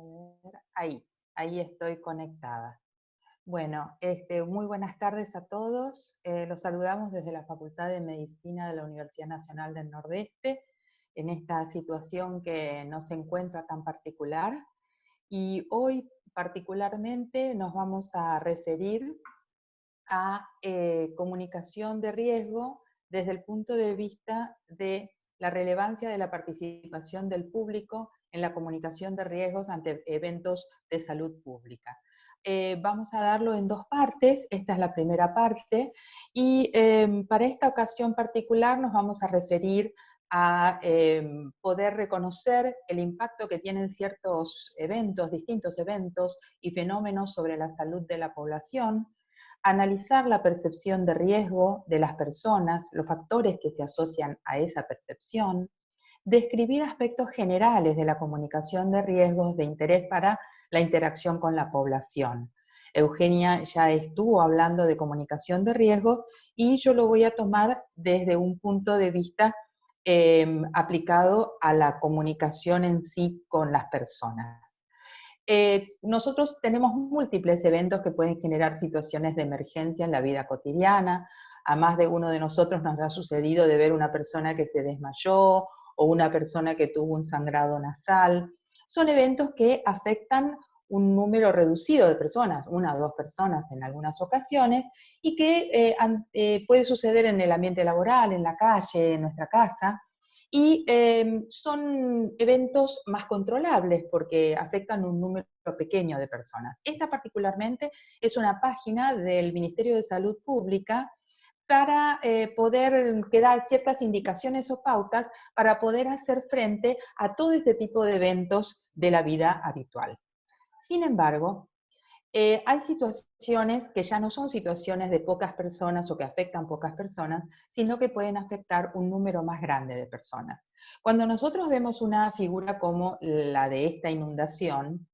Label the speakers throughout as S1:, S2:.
S1: ver, ahí estoy conectada. Bueno, muy buenas tardes a todos. Los saludamos desde la Facultad de Medicina de la Universidad Nacional del Nordeste, en esta situación que no se encuentra tan particular. Y hoy particularmente nos vamos a referir a comunicación de riesgo desde el punto de vista de la relevancia de la participación del público en la comunicación de riesgos ante eventos de salud pública. Vamos a darlo en dos partes, esta es la primera parte, y para esta ocasión particular nos vamos a referir a poder reconocer el impacto que tienen ciertos eventos, distintos eventos y fenómenos sobre la salud de la población, analizar la percepción de riesgo de las personas, los factores que se asocian a esa percepción, describir aspectos generales de la comunicación de riesgos de interés para la interacción con la población. Eugenia ya estuvo hablando de comunicación de riesgos y yo lo voy a tomar desde un punto de vista aplicado a la comunicación en sí con las personas. Nosotros tenemos múltiples eventos que pueden generar situaciones de emergencia en la vida cotidiana. A más de uno de nosotros nos ha sucedido de ver una persona que se desmayó o una persona que tuvo un sangrado nasal. Son eventos que afectan un número reducido de personas, una o dos personas en algunas ocasiones, y que puede suceder en el ambiente laboral, en la calle, en nuestra casa. Y son eventos más controlables porque afectan un número pequeño de personas. Esta particularmente es una página del Ministerio de Salud Pública para poder dar ciertas indicaciones o pautas para poder hacer frente a todo este tipo de eventos de la vida habitual. Sin embargo, hay situaciones que ya no son situaciones de pocas personas o que afectan pocas personas, sino que pueden afectar un número más grande de personas. Cuando nosotros vemos una figura como la de esta inundación,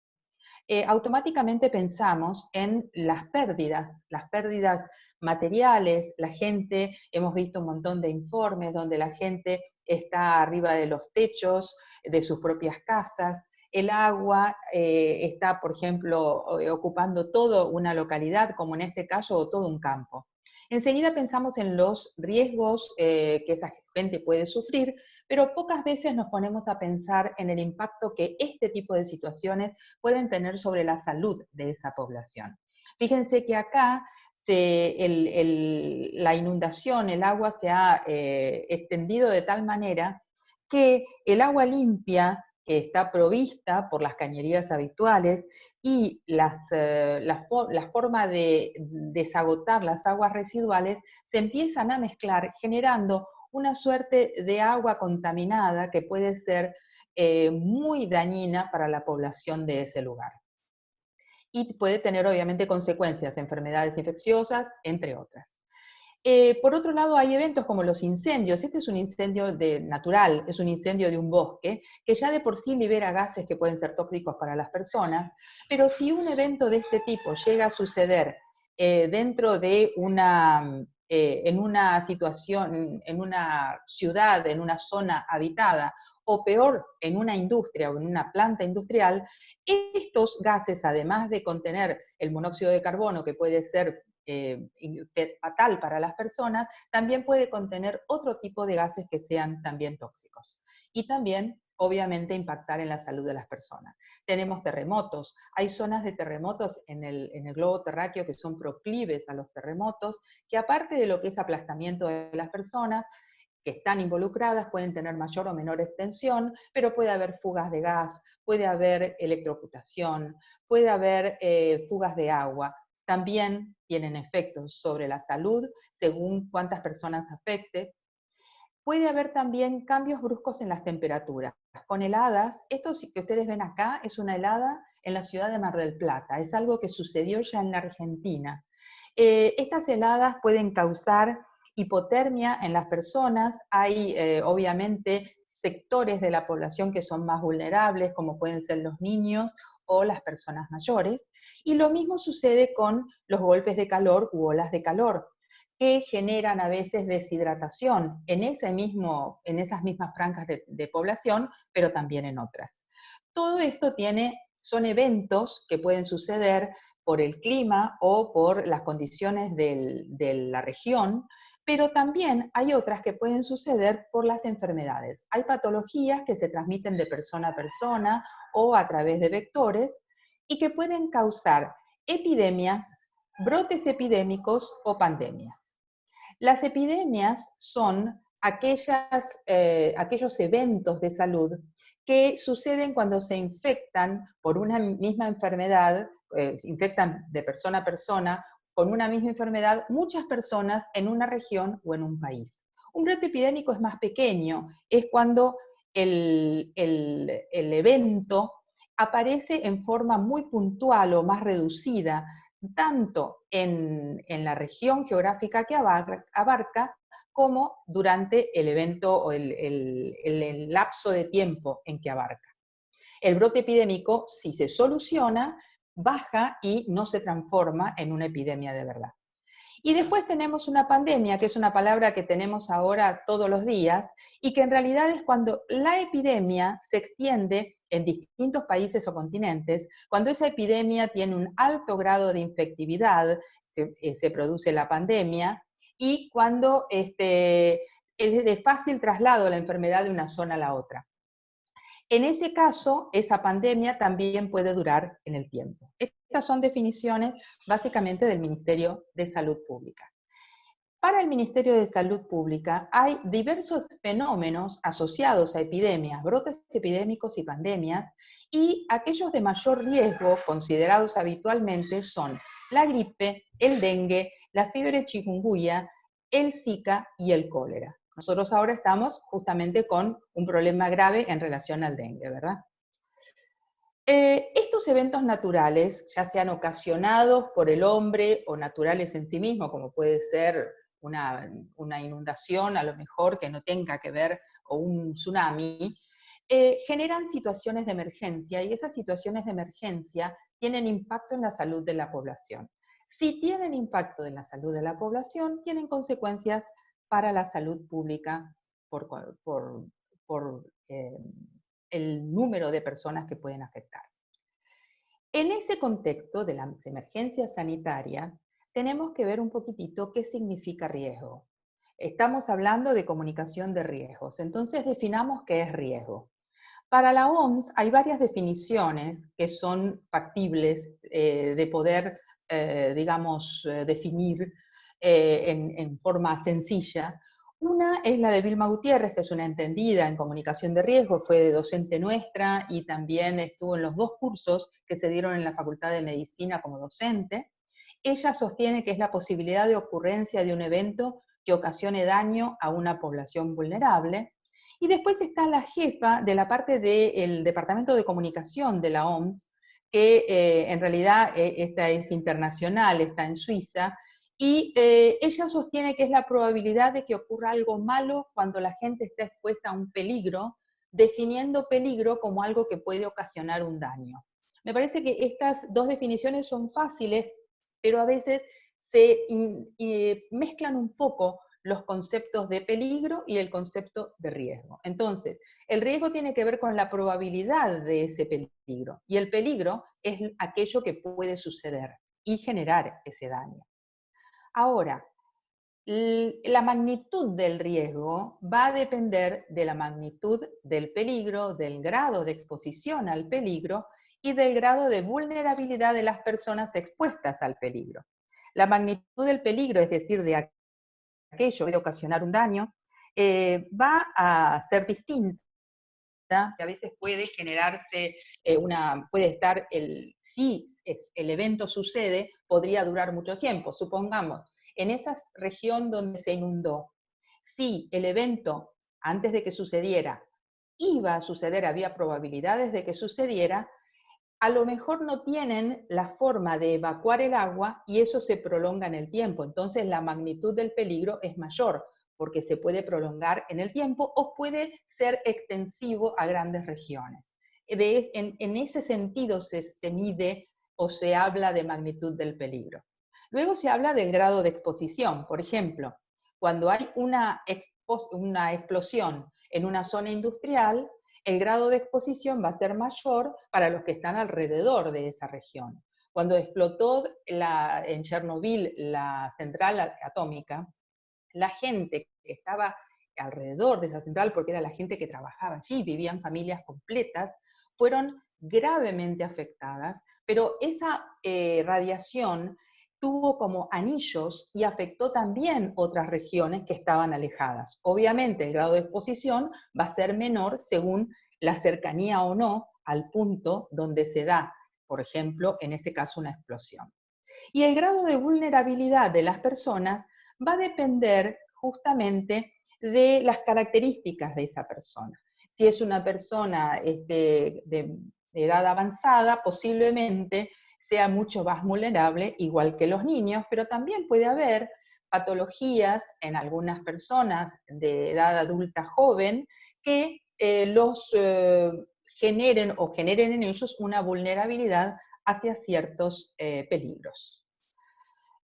S1: automáticamente pensamos en las pérdidas materiales. La gente, hemos visto un montón de informes donde la gente está arriba de los techos de sus propias casas. El agua está, por ejemplo, ocupando toda una localidad, como en este caso, o todo un campo. Enseguida pensamos en los riesgos que esa gente puede sufrir, pero pocas veces nos ponemos a pensar en el impacto que este tipo de situaciones pueden tener sobre la salud de esa población. Fíjense que acá la inundación, el agua se ha extendido de tal manera que el agua limpia que está provista por las cañerías habituales y la forma de desagotar las aguas residuales se empiezan a mezclar, generando una suerte de agua contaminada que puede ser muy dañina para la población de ese lugar. Y puede tener obviamente consecuencias, enfermedades infecciosas, entre otras. Por otro lado, hay eventos como los incendios. Este es un incendio natural, es un incendio de un bosque, que ya de por sí libera gases que pueden ser tóxicos para las personas, pero si un evento de este tipo llega a suceder dentro de en una situación, en una ciudad, en una zona habitada, o peor, en una industria o en una planta industrial, estos gases, además de contener el monóxido de carbono, que puede ser fatal para las personas, también puede contener otro tipo de gases que sean también tóxicos. Y también, obviamente, impactar en la salud de las personas. Tenemos terremotos. Hay zonas de terremotos en el globo terráqueo que son proclives a los terremotos, que aparte de lo que es aplastamiento de las personas, que están involucradas pueden tener mayor o menor extensión, pero puede haber fugas de gas, puede haber electrocutación, puede haber fugas de agua. También tienen efectos sobre la salud según cuántas personas afecte. Puede haber también cambios bruscos en las temperaturas. Con heladas, esto que ustedes ven acá es una helada en la ciudad de Mar del Plata, es algo que sucedió ya en la Argentina. Estas heladas pueden causar hipotermia en las personas. Hay obviamente sectores de la población que son más vulnerables, como pueden ser los niños o las personas mayores. Y lo mismo sucede con los golpes de calor u olas de calor, que generan a veces deshidratación en esas mismas franjas de población, pero también en otras. Todo esto tiene son eventos que pueden suceder por el clima o por las condiciones de la región, pero también hay otras que pueden suceder por las enfermedades. Hay patologías que se transmiten de persona a persona o a través de vectores y que pueden causar epidemias, brotes epidémicos o pandemias. Las epidemias son aquellos eventos de salud que suceden cuando se infectan por una misma enfermedad, se infectan de persona a persona con una misma enfermedad muchas personas en una región o en un país. Un brote epidémico es más pequeño, es cuando el evento aparece en forma muy puntual o más reducida, tanto en la región geográfica que abarca como durante el evento o el lapso de tiempo en que abarca. El brote epidémico, si se soluciona, baja y no se transforma en una epidemia de verdad. Y después tenemos una pandemia, que es una palabra que tenemos ahora todos los días, y que en realidad es cuando la epidemia se extiende en distintos países o continentes, cuando esa epidemia tiene un alto grado de infectividad, se produce la pandemia, y cuando es de fácil traslado la enfermedad de una zona a la otra. En ese caso, esa pandemia también puede durar en el tiempo. Estas son definiciones básicamente del Ministerio de Salud Pública. Para el Ministerio de Salud Pública hay diversos fenómenos asociados a epidemias, brotes epidémicos y pandemias, y aquellos de mayor riesgo considerados habitualmente son la gripe, el dengue, la fiebre chikungunya, el Zika y el cólera. Nosotros ahora estamos justamente con un problema grave en relación al dengue, ¿verdad? Estos eventos naturales, ya sean ocasionados por el hombre o naturales en sí mismos, como puede ser una inundación a lo mejor que no tenga que ver, o un tsunami, generan situaciones de emergencia y esas situaciones de emergencia tienen impacto en la salud de la población. Si tienen impacto en la salud de la población, tienen consecuencias para la salud pública por el número de personas que pueden afectar. En ese contexto de las emergencias sanitarias, tenemos que ver un poquitito qué significa riesgo. Estamos hablando de comunicación de riesgos, entonces definamos qué es riesgo. Para la OMS hay varias definiciones que son factibles de poder, definir en forma sencilla. Una es la de Vilma Gutiérrez, que es una entendida en comunicación de riesgo, fue docente nuestra y también estuvo en los 2 cursos que se dieron en la Facultad de Medicina como docente. Ella sostiene que es la posibilidad de ocurrencia de un evento que ocasione daño a una población vulnerable. Y después está la jefa de la parte del Departamento de Comunicación de la OMS, que en realidad esta es internacional, está en Suiza, y ella sostiene que es la probabilidad de que ocurra algo malo cuando la gente está expuesta a un peligro, definiendo peligro como algo que puede ocasionar un daño. Me parece que estas 2 definiciones son fáciles, pero a veces se mezclan un poco los conceptos de peligro y el concepto de riesgo. Entonces, el riesgo tiene que ver con la probabilidad de ese peligro, y el peligro es aquello que puede suceder y generar ese daño. Ahora, la magnitud del riesgo va a depender de la magnitud del peligro, del grado de exposición al peligro y del grado de vulnerabilidad de las personas expuestas al peligro. La magnitud del peligro, es decir, de aquello que puede ocasionar un daño, va a ser distinta, que a veces puede generarse puede estar, si el evento sucede, podría durar mucho tiempo. Supongamos, en esa región donde se inundó, si el evento, antes de que sucediera, iba a suceder, había probabilidades de que sucediera, a lo mejor no tienen la forma de evacuar el agua y eso se prolonga en el tiempo. Entonces la magnitud del peligro es mayor porque se puede prolongar en el tiempo o puede ser extensivo a grandes regiones. En ese sentido se mide o se habla de magnitud del peligro. Luego se habla del grado de exposición. Por ejemplo, cuando hay una explosión en una zona industrial, el grado de exposición va a ser mayor para los que están alrededor de esa región. Cuando explotó en Chernobyl la central atómica, la gente que estaba alrededor de esa central, porque era la gente que trabajaba allí, vivían familias completas, fueron gravemente afectadas, pero esa radiación tuvo como anillos y afectó también otras regiones que estaban alejadas. Obviamente el grado de exposición va a ser menor según la cercanía o no al punto donde se da, por ejemplo, en este caso una explosión. Y el grado de vulnerabilidad de las personas va a depender justamente de las características de esa persona. Si es una persona de edad avanzada, posiblemente sea mucho más vulnerable, igual que los niños, pero también puede haber patologías en algunas personas de edad adulta joven que generen en ellos una vulnerabilidad hacia ciertos peligros.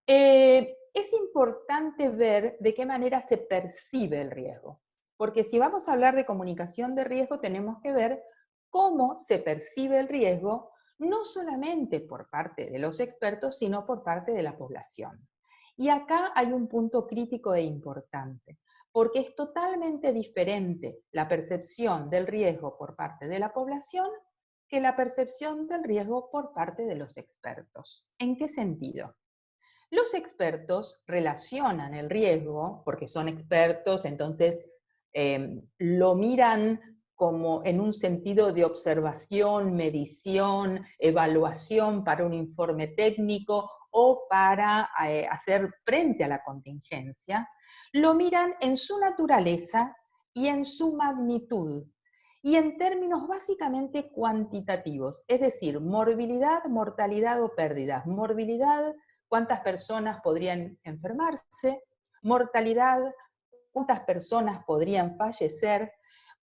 S1: Es importante ver de qué manera se percibe el riesgo, porque si vamos a hablar de comunicación de riesgo, tenemos que ver cómo se percibe el riesgo, no solamente por parte de los expertos, sino por parte de la población. Y acá hay un punto crítico e importante, porque es totalmente diferente la percepción del riesgo por parte de la población que la percepción del riesgo por parte de los expertos. ¿En qué sentido? Los expertos relacionan el riesgo, porque son expertos, entonces lo miran como en un sentido de observación, medición, evaluación para un informe técnico o para hacer frente a la contingencia, lo miran en su naturaleza y en su magnitud, y en términos básicamente cuantitativos, es decir, morbilidad, mortalidad o pérdidas. Morbilidad, cuántas personas podrían enfermarse, mortalidad, cuántas personas podrían fallecer,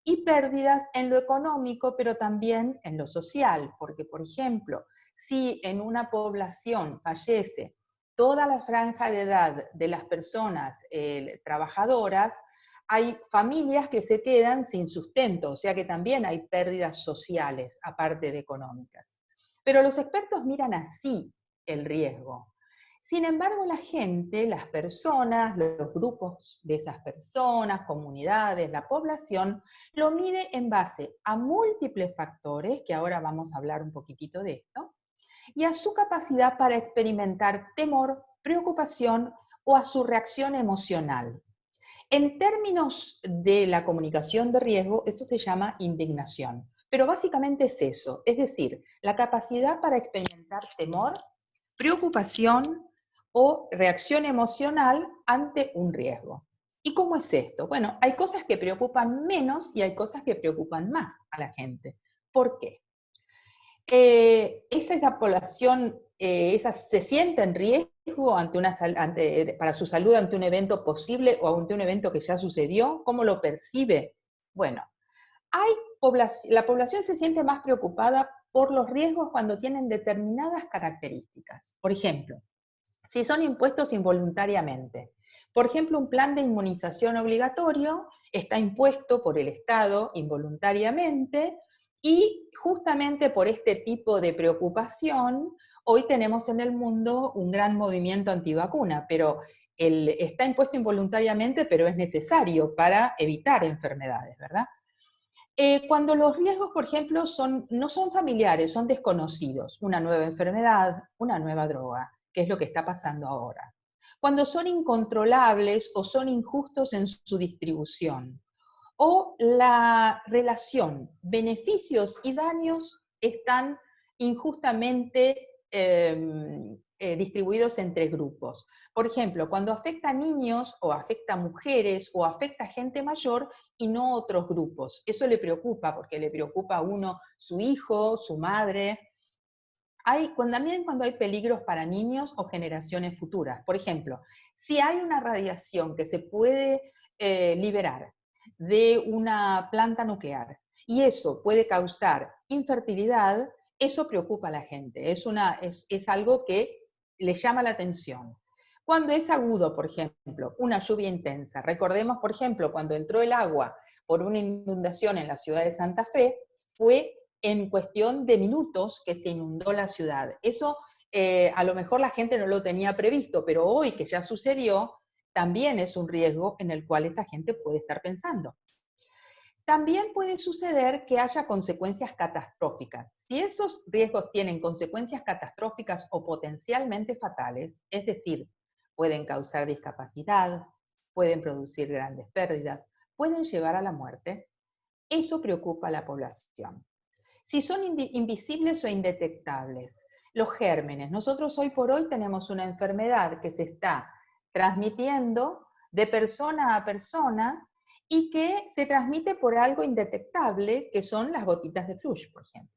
S1: y pérdidas en lo económico, pero también en lo social, porque, por ejemplo, si en una población fallece toda la franja de edad de las personas trabajadoras, hay familias que se quedan sin sustento, o sea que también hay pérdidas sociales, aparte de económicas. Pero los expertos miran así el riesgo. Sin embargo, la gente, las personas, los grupos de esas personas, comunidades, la población, lo mide en base a múltiples factores, que ahora vamos a hablar un poquitito de esto, y a su capacidad para experimentar temor, preocupación o a su reacción emocional. En términos de la comunicación de riesgo, esto se llama indignación, pero básicamente es eso, es decir, la capacidad para experimentar temor, preocupación o reacción emocional ante un riesgo. ¿Y cómo es esto? Bueno, hay cosas que preocupan menos y hay cosas que preocupan más a la gente. ¿Por qué? Esa población se siente en riesgo para su salud ante un evento posible o ante un evento que ya sucedió. ¿Cómo lo percibe? Bueno, la población se siente más preocupada por los riesgos cuando tienen determinadas características. Por ejemplo, si son impuestos involuntariamente. Por ejemplo, un plan de inmunización obligatorio está impuesto por el Estado involuntariamente y justamente por este tipo de preocupación, hoy tenemos en el mundo un gran movimiento antivacuna, pero está impuesto involuntariamente, pero es necesario para evitar enfermedades, ¿verdad? Cuando los riesgos, por ejemplo, no son familiares, son desconocidos, una nueva enfermedad, una nueva droga, que es lo que está pasando ahora. Cuando son incontrolables o son injustos en su distribución, o la relación beneficios y daños están injustamente distribuidos entre grupos. Por ejemplo, cuando afecta a niños o afecta a mujeres o afecta a gente mayor y no otros grupos. Eso le preocupa porque le preocupa a uno su hijo, su madre. También cuando hay peligros para niños o generaciones futuras. Por ejemplo, si hay una radiación que se puede liberar de una planta nuclear y eso puede causar infertilidad, eso preocupa a la gente. Es algo que le llama la atención. Cuando es agudo, por ejemplo, una lluvia intensa, recordemos, por ejemplo, cuando entró el agua por una inundación en la ciudad de Santa Fe, fue en cuestión de minutos que se inundó la ciudad. Eso a lo mejor la gente no lo tenía previsto, pero hoy que ya sucedió, también es un riesgo en el cual esta gente puede estar pensando. También puede suceder que haya consecuencias catastróficas. Si esos riesgos tienen consecuencias catastróficas o potencialmente fatales, es decir, pueden causar discapacidad, pueden producir grandes pérdidas, pueden llevar a la muerte, eso preocupa a la población. Si son invisibles o indetectables, los gérmenes. Nosotros hoy por hoy tenemos una enfermedad que se está transmitiendo de persona a persona y que se transmite por algo indetectable, que son las gotitas de flush, por ejemplo.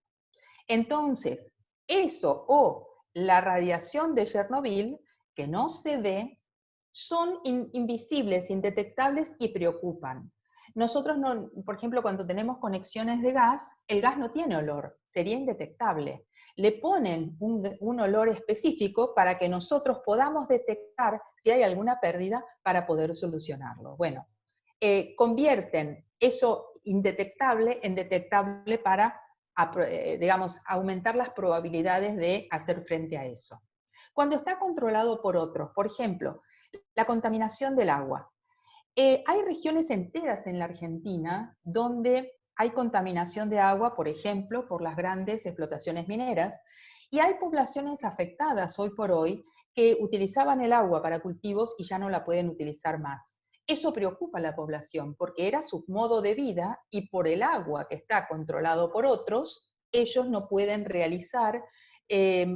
S1: Entonces, eso o la radiación de Chernobyl, que no se ve, son invisibles, indetectables y preocupan. Nosotros, no, por ejemplo, cuando tenemos conexiones de gas, el gas no tiene olor, sería indetectable. Le ponen un olor específico para que nosotros podamos detectar si hay alguna pérdida para poder solucionarlo. Bueno, convierten eso indetectable en detectable para, digamos, aumentar las probabilidades de hacer frente a eso. Cuando está controlado por otros, por ejemplo, la contaminación del agua. Hay regiones enteras en la Argentina donde hay contaminación de agua, por ejemplo, por las grandes explotaciones mineras, y hay poblaciones afectadas hoy por hoy que utilizaban el agua para cultivos y ya no la pueden utilizar más. Eso preocupa a la población porque era su modo de vida y por el agua que está controlado por otros, ellos no pueden realizar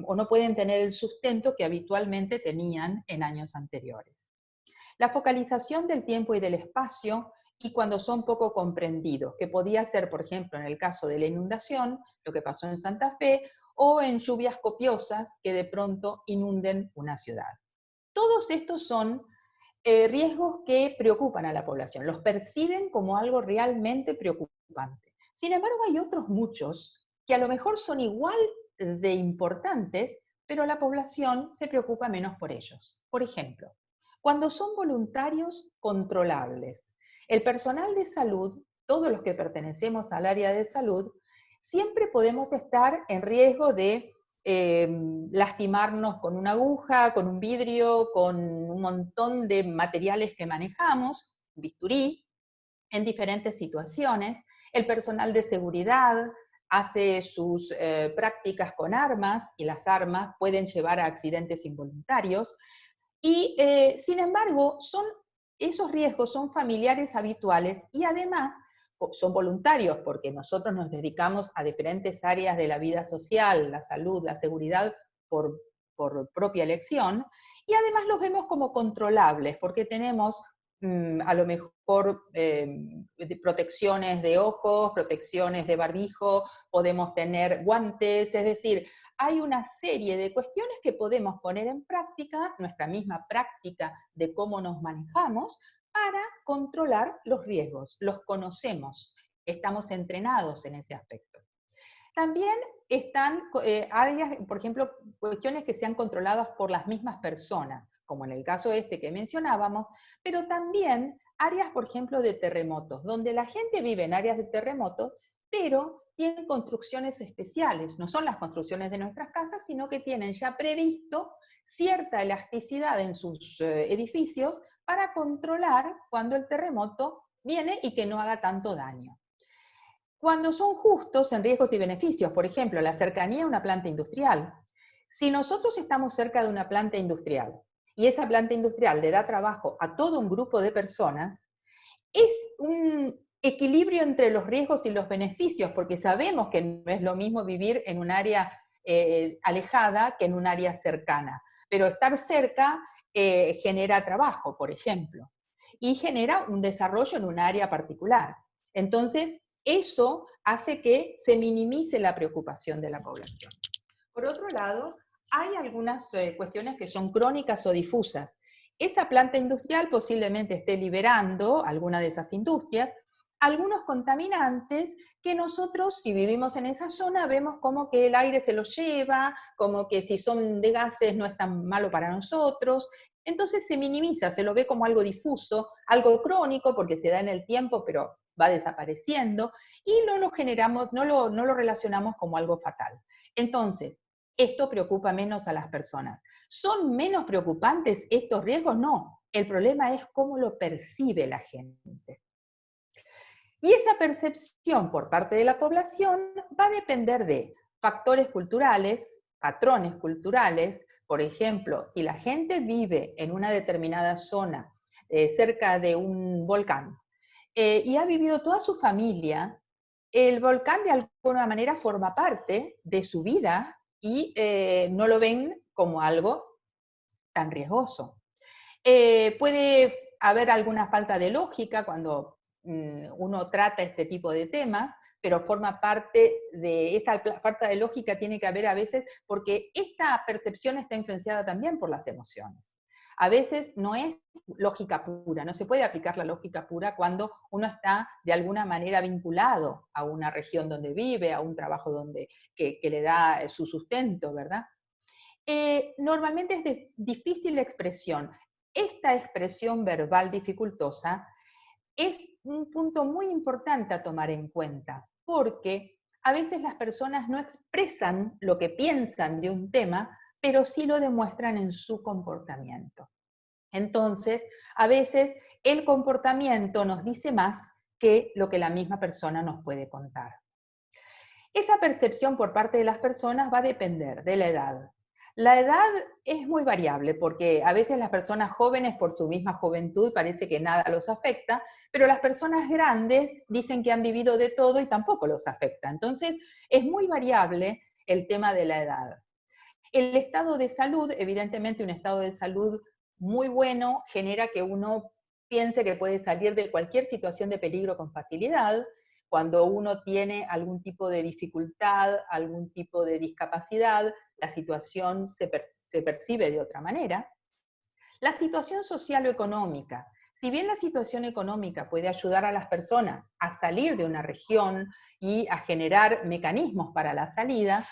S1: o no pueden tener el sustento que habitualmente tenían en años anteriores. La focalización del tiempo y del espacio y cuando son poco comprendidos, que podía ser, por ejemplo, en el caso de la inundación, lo que pasó en Santa Fe, o en lluvias copiosas que de pronto inunden una ciudad. Todos estos son riesgos que preocupan a la población, los perciben como algo realmente preocupante. Sin embargo, hay otros muchos que a lo mejor son igual de importantes, pero la población se preocupa menos por ellos. Por ejemplo, cuando son voluntarios controlables. El personal de salud, todos los que pertenecemos al área de salud, siempre podemos estar en riesgo de lastimarnos con una aguja, con un vidrio, con un montón de materiales que manejamos, bisturí, en diferentes situaciones. El personal de seguridad hace sus prácticas con armas y las armas pueden llevar a accidentes involuntarios. Y sin embargo, esos riesgos son familiares habituales y además son voluntarios porque nosotros nos dedicamos a diferentes áreas de la vida social, la salud, la seguridad, por propia elección, y además los vemos como controlables porque tenemos a lo mejor protecciones de ojos, protecciones de barbijo, podemos tener guantes, es decir, hay una serie de cuestiones que podemos poner en práctica, nuestra misma práctica de cómo nos manejamos, para controlar los riesgos. Los conocemos, estamos entrenados en ese aspecto. También están áreas, por ejemplo, cuestiones que sean controladas por las mismas personas, como en el caso este que mencionábamos, pero también áreas, por ejemplo, de terremotos, donde la gente vive en áreas de terremotos, pero tienen construcciones especiales, no son las construcciones de nuestras casas, sino que tienen ya previsto cierta elasticidad en sus edificios para controlar cuando el terremoto viene y que no haga tanto daño. Cuando son justos en riesgos y beneficios, por ejemplo, la cercanía a una planta industrial. Si nosotros estamos cerca de una planta industrial y esa planta industrial le da trabajo a todo un grupo de personas, es un equilibrio entre los riesgos y los beneficios, porque sabemos que no es lo mismo vivir en un área alejada que en un área cercana. Pero estar cerca genera trabajo, por ejemplo, y genera un desarrollo en un área particular. Entonces, eso hace que se minimice la preocupación de la población. Por otro lado, hay algunas cuestiones que son crónicas o difusas. Esa planta industrial posiblemente esté liberando alguna de esas industrias, algunos contaminantes que nosotros, si vivimos en esa zona, vemos como que el aire se los lleva, como que si son de gases no es tan malo para nosotros. Entonces se minimiza, se lo ve como algo difuso, algo crónico, porque se da en el tiempo, pero va desapareciendo, y no lo generamos, no lo relacionamos como algo fatal. Entonces, esto preocupa menos a las personas. ¿Son menos preocupantes estos riesgos? No. El problema es cómo lo percibe la gente. Y esa percepción por parte de la población va a depender de factores culturales, patrones culturales. Por ejemplo, si la gente vive en una determinada zona cerca de un volcán y ha vivido toda su familia, el volcán de alguna manera forma parte de su vida y no lo ven como algo tan riesgoso. Puede haber alguna falta de lógica cuando uno trata este tipo de temas, pero forma parte de esa falta de lógica, tiene que haber a veces, porque esta percepción está influenciada también por las emociones. A veces no es lógica pura, no se puede aplicar la lógica pura cuando uno está de alguna manera vinculado a una región donde vive, a un trabajo que le da su sustento, ¿verdad? Normalmente es difícil la expresión. Esta expresión verbal dificultosa es un punto muy importante a tomar en cuenta, porque a veces las personas no expresan lo que piensan de un tema, pero sí lo demuestran en su comportamiento. Entonces, a veces el comportamiento nos dice más que lo que la misma persona nos puede contar. Esa percepción por parte de las personas va a depender de la edad. La edad es muy variable porque a veces las personas jóvenes por su misma juventud parece que nada los afecta, pero las personas grandes dicen que han vivido de todo y tampoco los afecta. Entonces es muy variable el tema de la edad. El estado de salud, evidentemente un estado de salud muy bueno genera que uno piense que puede salir de cualquier situación de peligro con facilidad. Cuando uno tiene algún tipo de dificultad, algún tipo de discapacidad, la situación se percibe de otra manera. La situación social o económica. Si bien la situación económica puede ayudar a las personas a salir de una región y a generar mecanismos para la salida,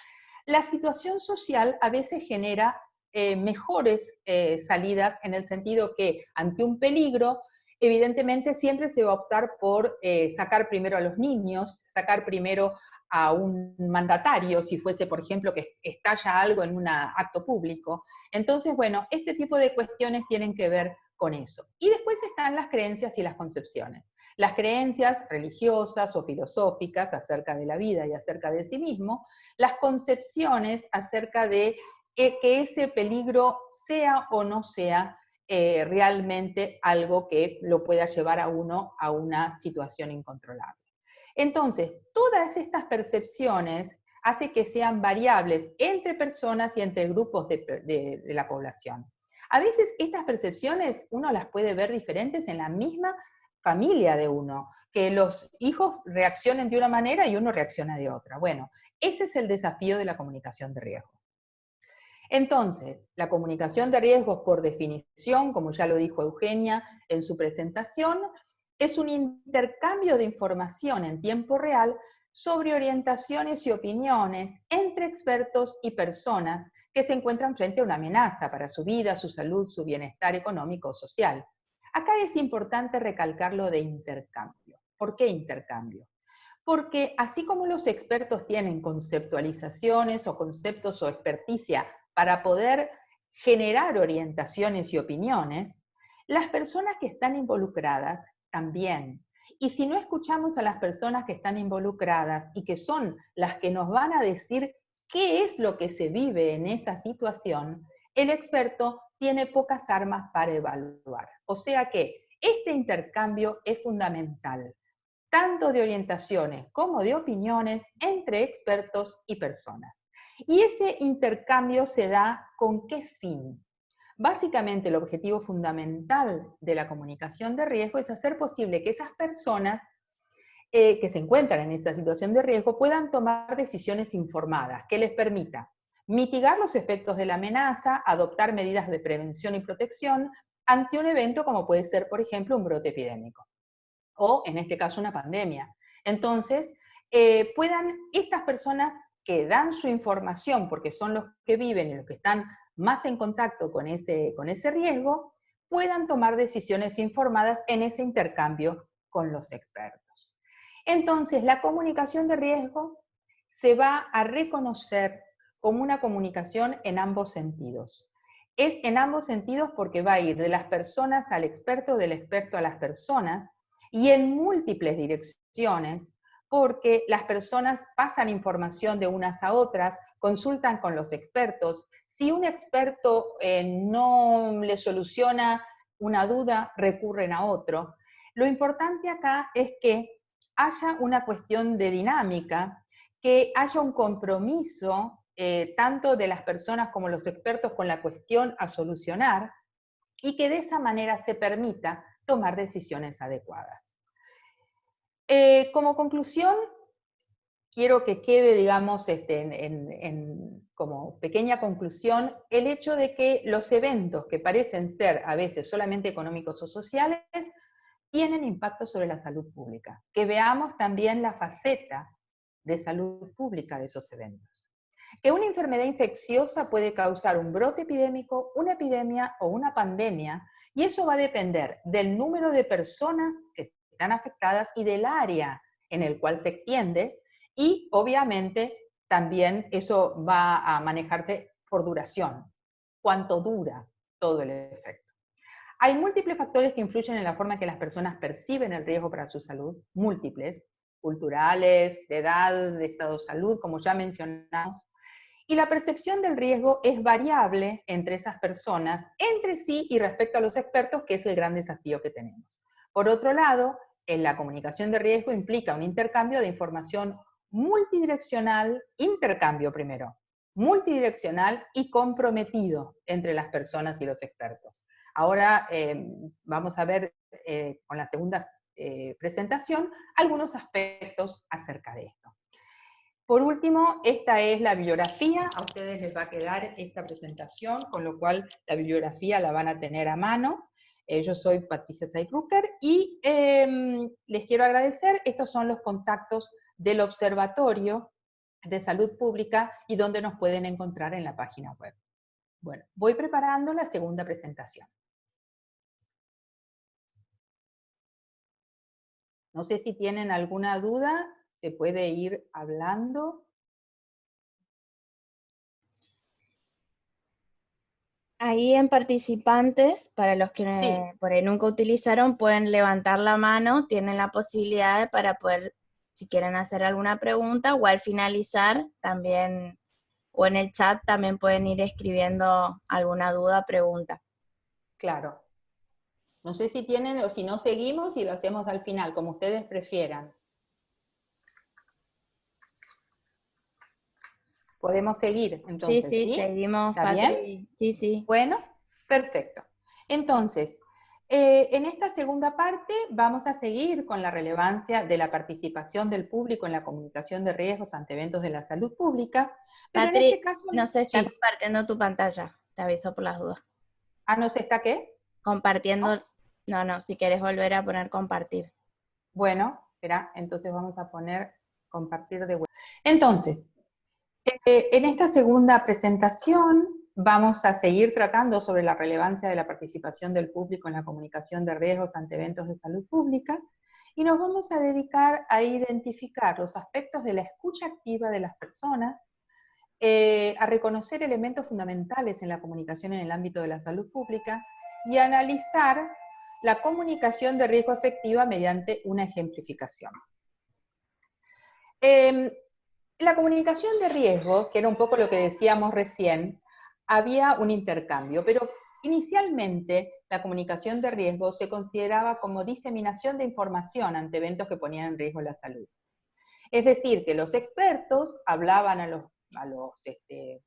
S1: la situación social a veces genera mejores salidas en el sentido que ante un peligro, evidentemente siempre se va a optar por sacar primero a los niños, sacar primero a un mandatario, si fuese, por ejemplo, que estalla algo en un acto público. Entonces, bueno, este tipo de cuestiones tienen que ver con eso. Y después están las creencias y las concepciones. Las creencias religiosas o filosóficas acerca de la vida y acerca de sí mismo, las concepciones acerca de que ese peligro sea o no sea realmente algo que lo pueda llevar a uno a una situación incontrolable. Entonces, todas estas percepciones hacen que sean variables entre personas y entre grupos de la población. A veces estas percepciones uno las puede ver diferentes en la misma familia de uno, que los hijos reaccionen de una manera y uno reacciona de otra. Bueno, ese es el desafío de la comunicación de riesgo. Entonces, la comunicación de riesgos, por definición, como ya lo dijo Eugenia en su presentación, es un intercambio de información en tiempo real sobre orientaciones y opiniones entre expertos y personas que se encuentran frente a una amenaza para su vida, su salud, su bienestar económico o social. Acá es importante recalcar lo de intercambio. ¿Por qué intercambio? Porque así como los expertos tienen conceptualizaciones o conceptos o experticia para poder generar orientaciones y opiniones, las personas que están involucradas también. Y si no escuchamos a las personas que están involucradas y que son las que nos van a decir qué es lo que se vive en esa situación, el experto tiene pocas armas para evaluar. O sea que este intercambio es fundamental, tanto de orientaciones como de opiniones entre expertos y personas. Y ese intercambio se da ¿con qué fin? Básicamente el objetivo fundamental de la comunicación de riesgo es hacer posible que esas personas que se encuentran en esta situación de riesgo puedan tomar decisiones informadas que les permita mitigar los efectos de la amenaza, adoptar medidas de prevención y protección ante un evento como puede ser, por ejemplo, un brote epidémico. o en este caso una pandemia. Entonces, puedan estas personas que dan su información, porque son los que viven y los que están más en contacto con ese riesgo, puedan tomar decisiones informadas en ese intercambio con los expertos. Entonces, la comunicación de riesgo se va a reconocer como una comunicación en ambos sentidos. Es en ambos sentidos porque va a ir de las personas al experto, del experto a las personas, y en múltiples direcciones, porque las personas pasan información de unas a otras, consultan con los expertos. Si un experto no le soluciona una duda, recurren a otro. Lo importante acá es que haya una cuestión de dinámica, que haya un compromiso tanto de las personas como los expertos con la cuestión a solucionar, y que de esa manera se permita tomar decisiones adecuadas. Como conclusión, quiero que quede, digamos, como pequeña conclusión, el hecho de que los eventos que parecen ser a veces solamente económicos o sociales, tienen impacto sobre la salud pública. Que veamos también la faceta de salud pública de esos eventos. Que una enfermedad infecciosa puede causar un brote epidémico, una epidemia o una pandemia, y eso va a depender del número de personas que están afectadas y del área en el cual se extiende, y obviamente también eso va a manejarse por duración, cuánto dura todo el efecto. Hay múltiples factores que influyen en la forma en que las personas perciben el riesgo para su salud, múltiples, culturales, de edad, de estado de salud, como ya mencionamos, y la percepción del riesgo es variable entre esas personas, entre sí y respecto a los expertos, que es el gran desafío que tenemos. Por otro lado, en la comunicación de riesgo implica un intercambio de información multidireccional, multidireccional y comprometido entre las personas y los expertos. Ahora vamos a ver con la segunda presentación algunos aspectos acerca de esto. Por último, esta es la bibliografía. A ustedes les va a quedar esta presentación, con lo cual la bibliografía la van a tener a mano. Yo soy Patricia Saicrucker y les quiero agradecer. Estos son los contactos del Observatorio de Salud Pública y donde nos pueden encontrar en la página web. Bueno, voy preparando la segunda presentación. No sé si tienen alguna duda, se puede ir hablando.
S2: Ahí en participantes, para los que
S1: Sí.
S2: por ahí nunca utilizaron, pueden levantar la mano, tienen la posibilidad para poder, si quieren hacer alguna pregunta, o al finalizar también, o en el chat también pueden ir escribiendo alguna duda o pregunta.
S1: Claro. No sé si tienen o si no seguimos y lo hacemos al final, como ustedes prefieran. Podemos seguir, entonces,
S2: Sí,
S1: ¿sí?
S2: seguimos,
S1: ¿Está bien?
S2: Patri. Sí.
S1: Bueno, perfecto. Entonces, en esta segunda parte vamos a seguir con la relevancia de la participación del público en la comunicación de riesgos ante eventos de la salud pública, pero en este
S2: Patri,
S1: caso,
S2: no se está
S1: sí.
S2: compartiendo tu pantalla, te aviso por las dudas.
S1: Ah, ¿no se está qué?
S2: Compartiendo, no, si quieres volver a poner compartir.
S1: Bueno, espera, entonces vamos a poner compartir de vuelta. Entonces, en esta segunda presentación vamos a seguir tratando sobre la relevancia de la participación del público en la comunicación de riesgos ante eventos de salud pública, y nos vamos a dedicar a identificar los aspectos de la escucha activa de las personas, a reconocer elementos fundamentales en la comunicación en el ámbito de la salud pública y a analizar la comunicación de riesgo efectiva mediante una ejemplificación. La comunicación de riesgo, que era un poco lo que decíamos recién, había un intercambio, pero inicialmente la comunicación de riesgo se consideraba como diseminación de información ante eventos que ponían en riesgo la salud. Es decir, que los expertos hablaban a los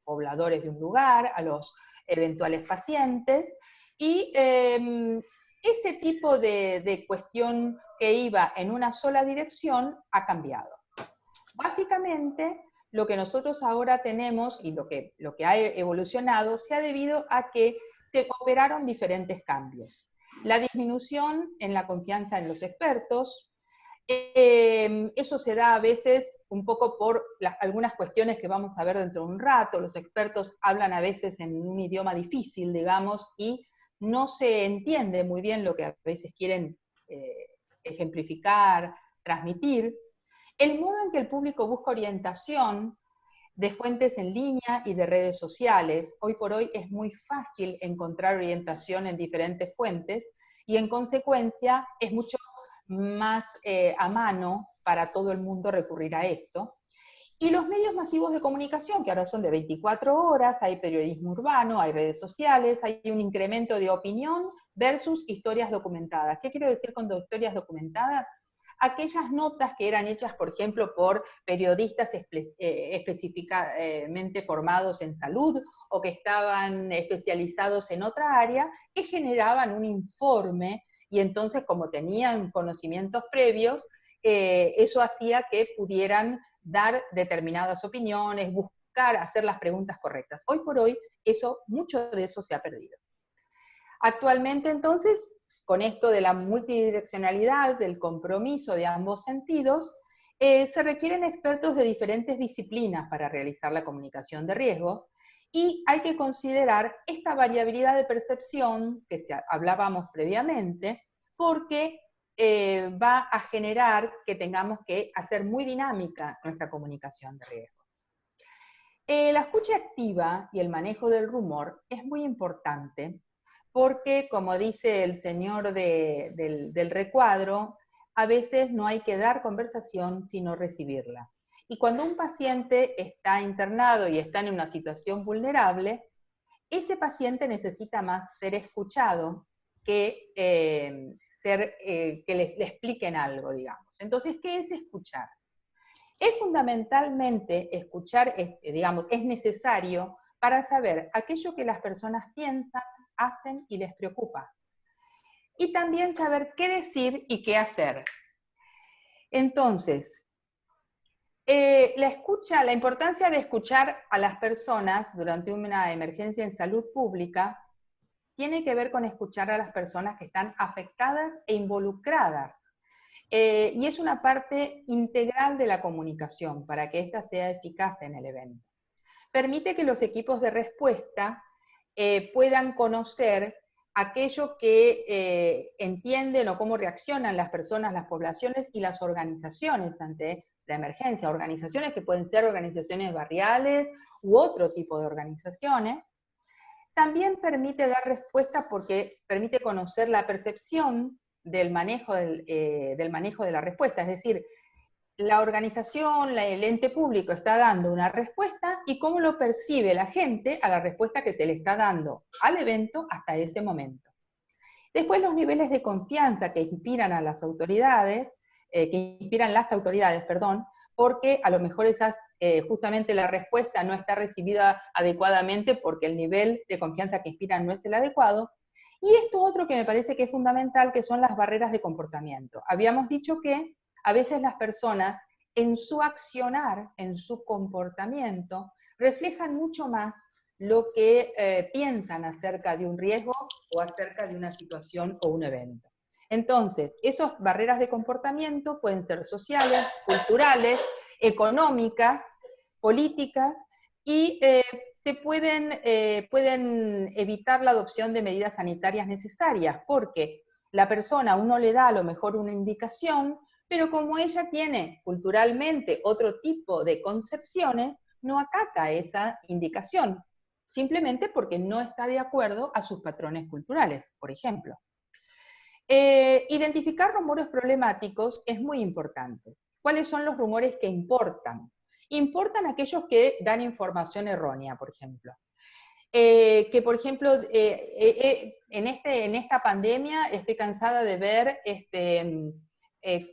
S1: pobladores de un lugar, a los eventuales pacientes, y ese tipo de cuestión que iba en una sola dirección ha cambiado. Básicamente, lo que nosotros ahora tenemos y lo que ha evolucionado se ha debido a que se operaron diferentes cambios. La disminución en la confianza en los expertos, eso se da a veces un poco por algunas cuestiones que vamos a ver dentro de un rato. Los expertos hablan a veces en un idioma difícil, digamos, y no se entiende muy bien lo que a veces quieren ejemplificar, transmitir. El modo en que el público busca orientación de fuentes en línea y de redes sociales. Hoy por hoy es muy fácil encontrar orientación en diferentes fuentes y en consecuencia es mucho más a mano para todo el mundo recurrir a esto. Y los medios masivos de comunicación, que ahora son de 24 horas, hay periodismo urbano, hay redes sociales, hay un incremento de opinión versus historias documentadas. ¿Qué quiero decir con historias documentadas? Aquellas notas que eran hechas, por ejemplo, por periodistas específicamente formados en salud o que estaban especializados en otra área, que generaban un informe y entonces, como tenían conocimientos previos, eso hacía que pudieran dar determinadas opiniones, buscar hacer las preguntas correctas. Hoy por hoy, mucho de eso se ha perdido. Actualmente, entonces, con esto de la multidireccionalidad, del compromiso de ambos sentidos, se requieren expertos de diferentes disciplinas para realizar la comunicación de riesgo, y hay que considerar esta variabilidad de percepción que hablábamos previamente, porque va a generar que tengamos que hacer muy dinámica nuestra comunicación de riesgos. La escucha activa y el manejo del rumor es muy importante, porque, como dice el señor del recuadro, a veces no hay que dar conversación, sino recibirla. Y cuando un paciente está internado y está en una situación vulnerable, ese paciente necesita más ser escuchado que que le expliquen algo, digamos. Entonces, ¿qué es escuchar? Es fundamentalmente escuchar, digamos, es necesario para saber aquello que las personas piensan, hacen y les preocupa. Y también saber qué decir y qué hacer. Entonces, la importancia de escuchar a las personas durante una emergencia en salud pública tiene que ver con escuchar a las personas que están afectadas e involucradas. Y es una parte integral de la comunicación para que ésta sea eficaz en el evento. Permite que los equipos de respuesta puedan conocer aquello que entienden o cómo reaccionan las personas, las poblaciones y las organizaciones ante la emergencia. Organizaciones que pueden ser organizaciones barriales u otro tipo de organizaciones. También permite dar respuesta porque permite conocer la percepción del manejo de la respuesta, es decir, la organización, el ente público está dando una respuesta y cómo lo percibe la gente a la respuesta que se le está dando al evento hasta ese momento. Después los niveles de confianza que inspiran a las autoridades, porque a lo mejor justamente la respuesta no está recibida adecuadamente porque el nivel de confianza que inspiran no es el adecuado. Y esto otro que me parece que es fundamental, que son las barreras de comportamiento. Habíamos dicho que a veces las personas en su accionar, en su comportamiento, reflejan mucho más lo que piensan acerca de un riesgo o acerca de una situación o un evento. Entonces, esas barreras de comportamiento pueden ser sociales, culturales, económicas, políticas, y se pueden evitar la adopción de medidas sanitarias necesarias, porque la persona, uno le da a lo mejor una indicación, pero como ella tiene culturalmente otro tipo de concepciones, no acata esa indicación, simplemente porque no está de acuerdo a sus patrones culturales, por ejemplo. Identificar rumores problemáticos es muy importante. ¿Cuáles son los rumores que importan? Importan aquellos que dan información errónea, por ejemplo. Que, por ejemplo, en esta pandemia estoy cansada de ver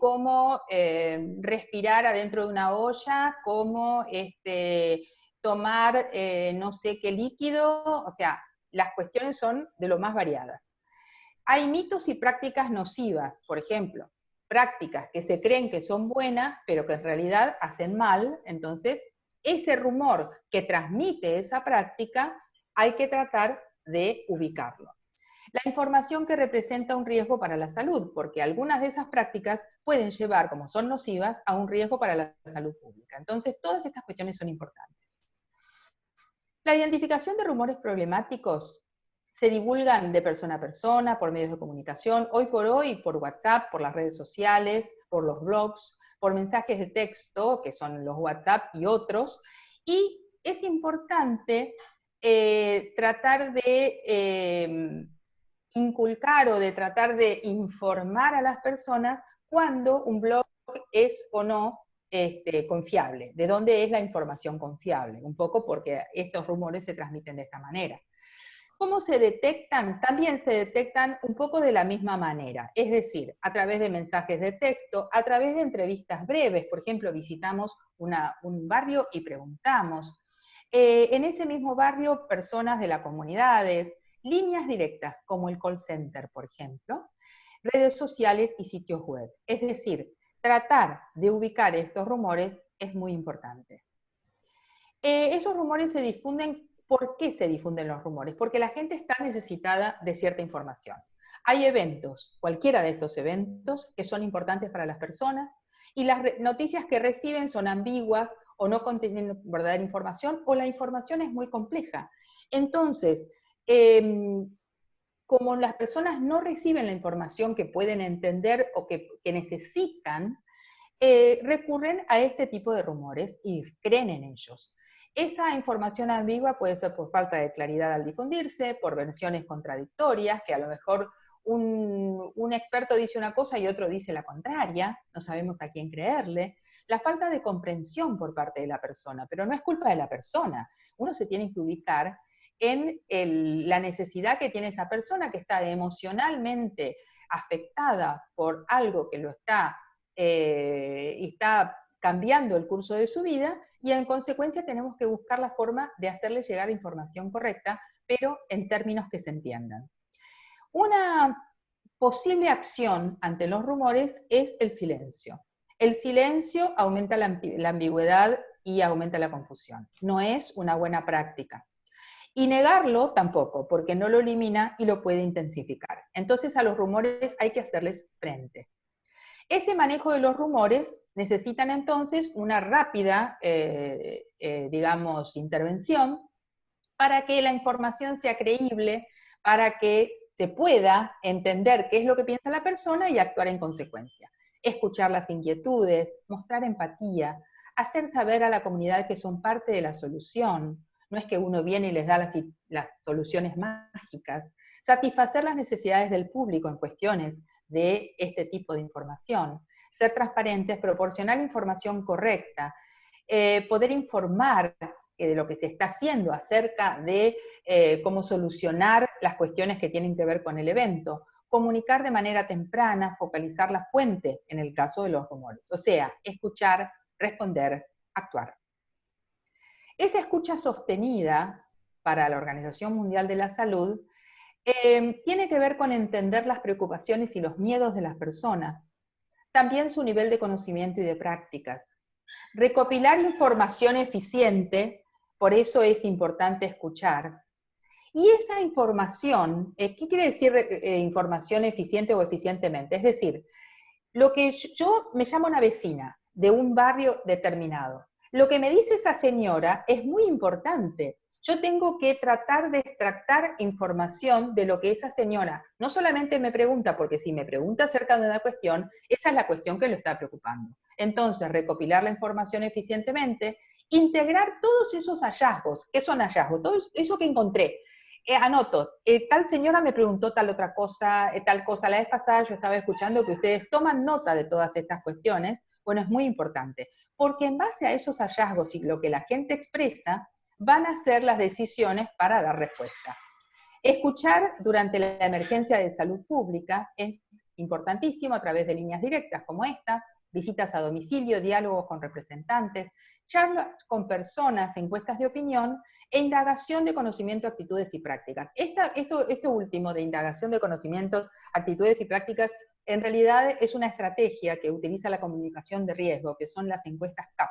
S1: cómo respirar adentro de una olla, cómo tomar no sé qué líquido, o sea, las cuestiones son de lo más variadas. Hay mitos y prácticas nocivas, por ejemplo, prácticas que se creen que son buenas, pero que en realidad hacen mal. Entonces, ese rumor que transmite esa práctica hay que tratar de ubicarlo. La información que representa un riesgo para la salud, porque algunas de esas prácticas pueden llevar, como son nocivas, a un riesgo para la salud pública. Entonces, todas estas cuestiones son importantes. La identificación de rumores problemáticos se divulgan de persona a persona, por medios de comunicación, hoy por hoy por WhatsApp, por las redes sociales, por los blogs, por mensajes de texto, que son los WhatsApp y otros, y es importante tratar de inculcar o de tratar de informar a las personas cuando un blog es o no confiable, de dónde es la información confiable, un poco porque estos rumores se transmiten de esta manera. ¿Cómo se detectan? También se detectan un poco de la misma manera, es decir, a través de mensajes de texto, a través de entrevistas breves, por ejemplo, visitamos un barrio y preguntamos. En ese mismo barrio, personas de las comunidades, líneas directas como el call center, por ejemplo, redes sociales y sitios web. Es decir, tratar de ubicar estos rumores es muy importante. Esos rumores se difunden. ¿Por qué se difunden los rumores? Porque la gente está necesitada de cierta información. Hay eventos, cualquiera de estos eventos, que son importantes para las personas, y las noticias que reciben son ambiguas o no contienen verdadera información, o la información es muy compleja. Entonces, como las personas no reciben la información que pueden entender o que necesitan, recurren a este tipo de rumores y creen en ellos. Esa información ambigua puede ser por falta de claridad al difundirse, por versiones contradictorias, que a lo mejor un experto dice una cosa y otro dice la contraria, no sabemos a quién creerle. La falta de comprensión por parte de la persona, pero no es culpa de la persona. Uno se tiene que ubicar en la necesidad que tiene esa persona que está emocionalmente afectada por algo que lo está cambiando el curso de su vida, y en consecuencia tenemos que buscar la forma de hacerle llegar la información correcta, pero en términos que se entiendan. Una posible acción ante los rumores es el silencio. El silencio aumenta la ambigüedad y aumenta la confusión. No es una buena práctica. Y negarlo tampoco, porque no lo elimina y lo puede intensificar. Entonces a los rumores hay que hacerles frente. Ese manejo de los rumores necesitan entonces una rápida, digamos, intervención para que la información sea creíble, para que se pueda entender qué es lo que piensa la persona y actuar en consecuencia. Escuchar las inquietudes, mostrar empatía, hacer saber a la comunidad que son parte de la solución. No es que uno viene y les da las soluciones mágicas. Satisfacer las necesidades del público en cuestiones de este tipo de información. Ser transparentes, proporcionar información correcta, poder informar de lo que se está haciendo acerca de cómo solucionar las cuestiones que tienen que ver con el evento, comunicar de manera temprana, focalizar la fuente en el caso de los rumores, o sea, escuchar, responder, actuar. Esa escucha sostenida para la Organización Mundial de la Salud tiene que ver con entender las preocupaciones y los miedos de las personas, también su nivel de conocimiento y de prácticas. Recopilar información eficiente, por eso es importante escuchar. Y esa información, ¿qué quiere decir información eficiente o eficientemente? Es decir, lo que yo me llamo una vecina de un barrio determinado. Lo que me dice esa señora es muy importante. Yo tengo que tratar de extractar información de lo que esa señora no solamente me pregunta, porque si me pregunta acerca de una cuestión, esa es la cuestión que lo está preocupando. Entonces, recopilar la información eficientemente, integrar todos esos hallazgos. ¿Qué son hallazgos? Todo eso que encontré. Anoto, tal señora me preguntó tal otra cosa, tal cosa. La vez pasada yo estaba escuchando que ustedes toman nota de todas estas cuestiones. Bueno, es muy importante, porque en base a esos hallazgos y lo que la gente expresa, van a ser las decisiones para dar respuesta. Escuchar durante la emergencia de salud pública es importantísimo a través de líneas directas como esta, visitas a domicilio, diálogos con representantes, charlas con personas, encuestas de opinión e indagación de conocimiento, actitudes y prácticas. Esto último de indagación de conocimientos, actitudes y prácticas, en realidad es una estrategia que utiliza la comunicación de riesgo, que son las encuestas CAP.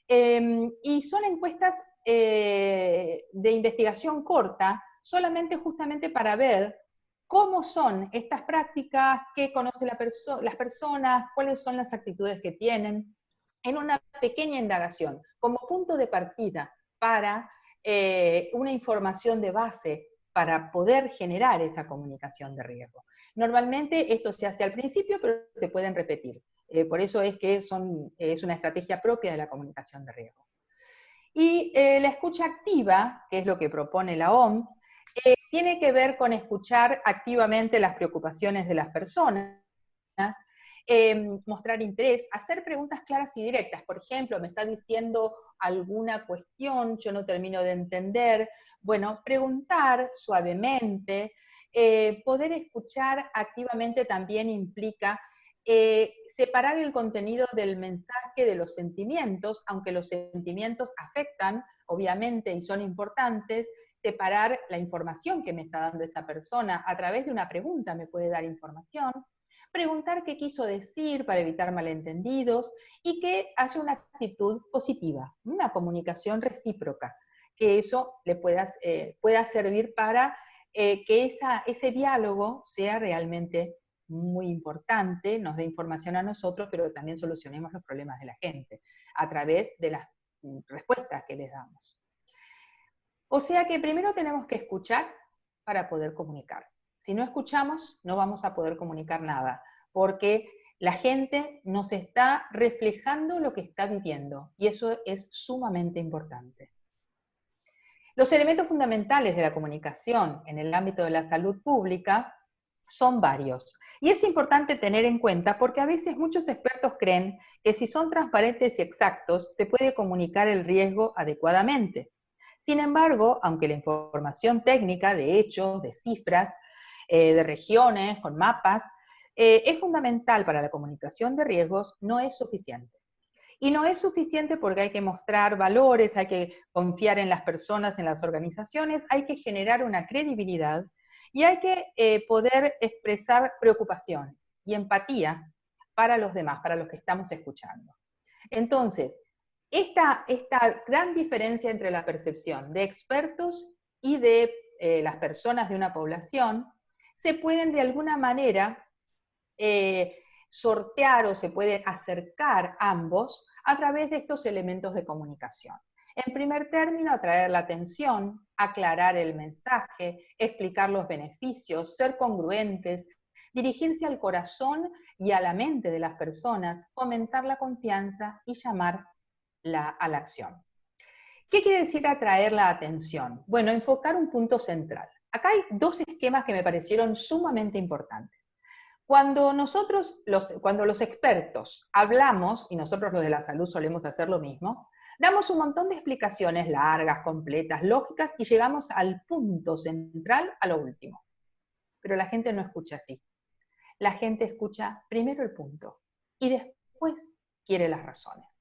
S1: Y son encuestas de investigación corta, solamente justamente para ver cómo son estas prácticas, qué conocen las personas, cuáles son las actitudes que tienen, en una pequeña indagación, como punto de partida para una información de base para poder generar esa comunicación de riesgo. Normalmente esto se hace al principio, pero se pueden repetir. Por eso es que es una estrategia propia de la comunicación de riesgo. Y la escucha activa, que es lo que propone la OMS, tiene que ver con escuchar activamente las preocupaciones de las personas, mostrar interés, hacer preguntas claras y directas. Por ejemplo, me está diciendo alguna cuestión, yo no termino de entender. Bueno, preguntar suavemente, poder escuchar activamente también implica separar el contenido del mensaje de los sentimientos, aunque los sentimientos afectan, obviamente, y son importantes. Separar la información que me está dando esa persona a través de una pregunta me puede dar información. Preguntar qué quiso decir para evitar malentendidos y que haya una actitud positiva, una comunicación recíproca, que eso le pueda servir para que ese diálogo sea realmente muy importante, nos dé información a nosotros, pero también solucionemos los problemas de la gente a través de las respuestas que les damos. O sea que primero tenemos que escuchar para poder comunicar. Si no escuchamos, no vamos a poder comunicar nada, porque la gente nos está reflejando lo que está viviendo, y eso es sumamente importante. Los elementos fundamentales de la comunicación en el ámbito de la salud pública son varios, y es importante tener en cuenta porque a veces muchos expertos creen que si son transparentes y exactos, se puede comunicar el riesgo adecuadamente. Sin embargo, aunque la información técnica de hechos, de cifras, de regiones, con mapas, es fundamental para la comunicación de riesgos, no es suficiente. Y no es suficiente porque hay que mostrar valores, hay que confiar en las personas, en las organizaciones, hay que generar una credibilidad y hay que poder expresar preocupación y empatía para los demás, para los que estamos escuchando. Entonces, esta gran diferencia entre la percepción de expertos y de las personas de una población se pueden de alguna manera sortear o se pueden acercar ambos a través de estos elementos de comunicación. En primer término, atraer la atención, aclarar el mensaje, explicar los beneficios, ser congruentes, dirigirse al corazón y a la mente de las personas, fomentar la confianza y llamar a la acción. ¿Qué quiere decir atraer la atención? Bueno, enfocar un punto central. Acá hay dos esquemas que me parecieron sumamente importantes. Cuando los expertos hablamos, y nosotros los de la salud solemos hacer lo mismo, damos un montón de explicaciones largas, completas, lógicas, y llegamos al punto central, a lo último. Pero la gente no escucha así. La gente escucha primero el punto, y después quiere las razones.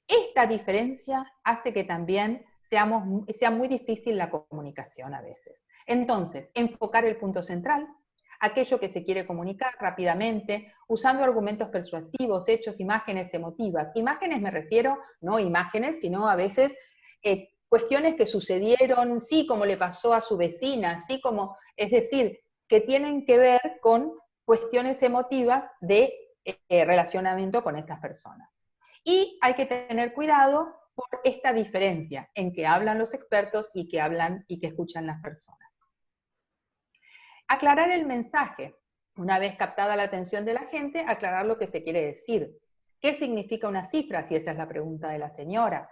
S1: Esta diferencia hace que también sea muy difícil la comunicación a veces. Entonces, enfocar el punto central, aquello que se quiere comunicar rápidamente, usando argumentos persuasivos, hechos, imágenes emotivas. Imágenes me refiero, no imágenes, sino a veces cuestiones que sucedieron, sí, como le pasó a su vecina, sí, como, es decir, que tienen que ver con cuestiones emotivas de relacionamiento con estas personas. Y hay que tener cuidado por esta diferencia en que hablan los expertos y que hablan y que escuchan las personas. Aclarar el mensaje. Una vez captada la atención de la gente, aclarar lo que se quiere decir. ¿Qué significa una cifra? Si esa es la pregunta de la señora.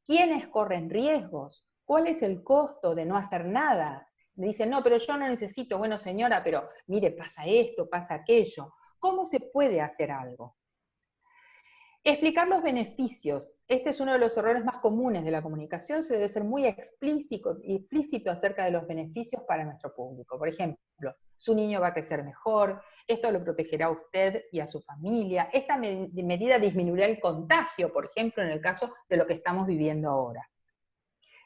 S1: ¿Quiénes corren riesgos? ¿Cuál es el costo de no hacer nada? Me dicen, no, pero yo no necesito. Bueno, señora, pero mire, pasa esto, pasa aquello. ¿Cómo se puede hacer algo? Explicar los beneficios. Este es uno de los errores más comunes de la comunicación. Se debe ser muy explícito acerca de los beneficios para nuestro público. Por ejemplo, su niño va a crecer mejor, esto lo protegerá a usted y a su familia, esta medida disminuirá el contagio, por ejemplo, en el caso de lo que estamos viviendo ahora.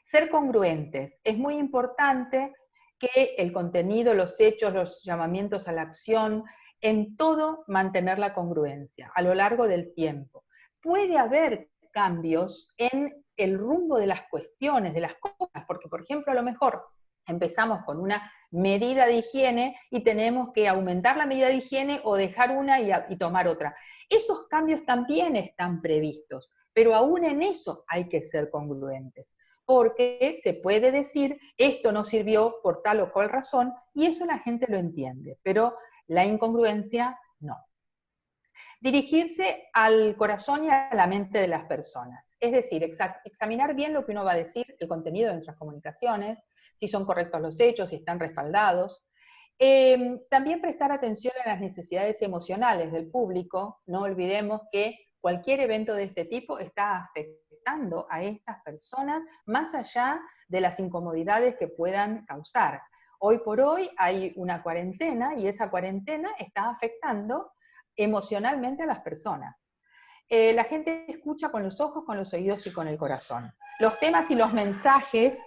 S1: Ser congruentes. Es muy importante que el contenido, los hechos, los llamamientos a la acción, en todo mantener la congruencia a lo largo del tiempo. Puede haber cambios en el rumbo de las cuestiones, de las cosas, porque, por ejemplo, a lo mejor Empezamos con una medida de higiene y tenemos que aumentar la medida de higiene o dejar una y tomar otra. Esos cambios también están previstos, pero aún en eso hay que ser congruentes, porque se puede decir, esto no sirvió por tal o cual razón, y eso la gente lo entiende, pero la incongruencia no. Dirigirse al corazón y a la mente de las personas. Es decir, examinar bien lo que uno va a decir, el contenido de nuestras comunicaciones, si son correctos los hechos, si están respaldados. También prestar atención a las necesidades emocionales del público. No olvidemos que cualquier evento de este tipo está afectando a estas personas más allá de las incomodidades que puedan causar. Hoy por hoy hay una cuarentena y esa cuarentena está afectando emocionalmente a las personas. La gente escucha con los ojos, con los oídos y con el corazón. Los temas y los mensajes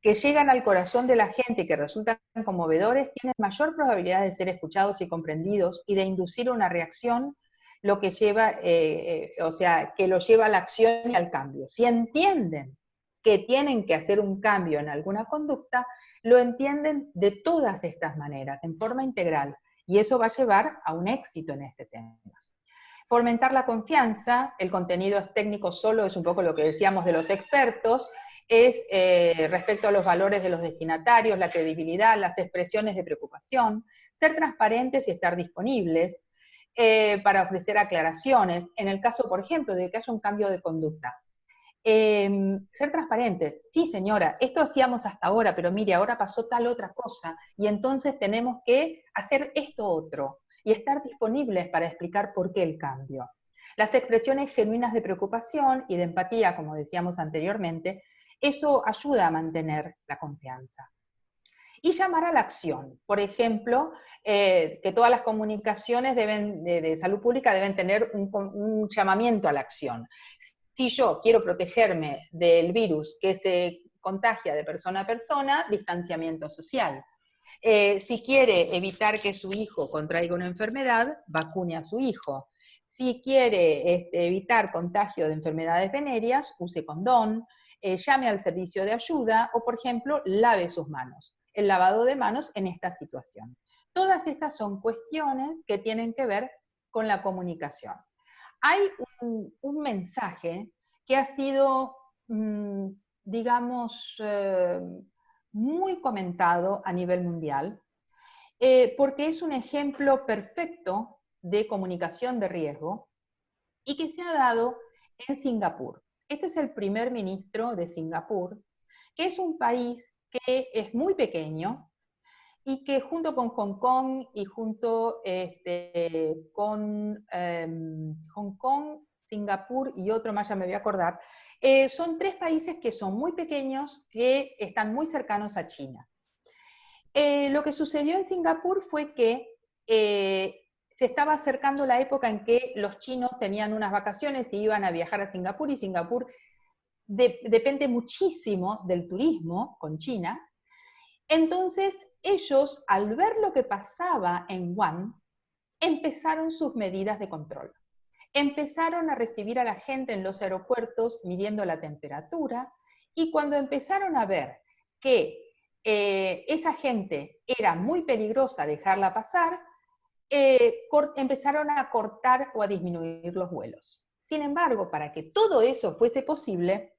S1: que llegan al corazón de la gente, que resultan conmovedores, tienen mayor probabilidad de ser escuchados y comprendidos y de inducir una reacción, lo que lleva, o sea, que lo lleva a la acción y al cambio. Si entienden que tienen que hacer un cambio en alguna conducta, lo entienden de todas estas maneras, en forma integral, y eso va a llevar a un éxito en este tema. Fomentar la confianza, el contenido técnico solo es un poco lo que decíamos de los expertos, es respecto a los valores de los destinatarios, la credibilidad, las expresiones de preocupación, ser transparentes y estar disponibles para ofrecer aclaraciones, en el caso, por ejemplo, de que haya un cambio de conducta. Ser transparentes, sí señora, esto hacíamos hasta ahora, pero mire, ahora pasó tal otra cosa, y entonces tenemos que hacer esto otro, y estar disponibles para explicar por qué el cambio. Las expresiones genuinas de preocupación y de empatía, como decíamos anteriormente, eso ayuda a mantener la confianza. Y llamar a la acción. Por ejemplo, que todas las comunicaciones de salud pública deben tener un llamamiento a la acción. Si yo quiero protegerme del virus que se contagia de persona a persona, distanciamiento social. Si quiere evitar que su hijo contraiga una enfermedad, vacune a su hijo. Si quiere evitar contagio de enfermedades venéreas, use condón, llame al servicio de ayuda o, por ejemplo, lave sus manos. El lavado de manos en esta situación. Todas estas son cuestiones que tienen que ver con la comunicación. Hay un mensaje que ha sido, digamos, muy comentado a nivel mundial, porque es un ejemplo perfecto de comunicación de riesgo y que se ha dado en Singapur. Este es el primer ministro de Singapur, que es un país que es muy pequeño y que junto con Hong Kong y junto con Hong Kong, Singapur y otro más, ya me voy a acordar, son tres países que son muy pequeños, que están muy cercanos a China. Lo que sucedió en Singapur fue que se estaba acercando la época en que los chinos tenían unas vacaciones y iban a viajar a Singapur, y Singapur depende muchísimo del turismo con China. Entonces, ellos, al ver lo que pasaba en Wuhan, empezaron sus medidas de control. Empezaron a recibir a la gente en los aeropuertos midiendo la temperatura, y cuando empezaron a ver que esa gente era muy peligrosa dejarla pasar, empezaron a cortar o a disminuir los vuelos. Sin embargo, para que todo eso fuese posible,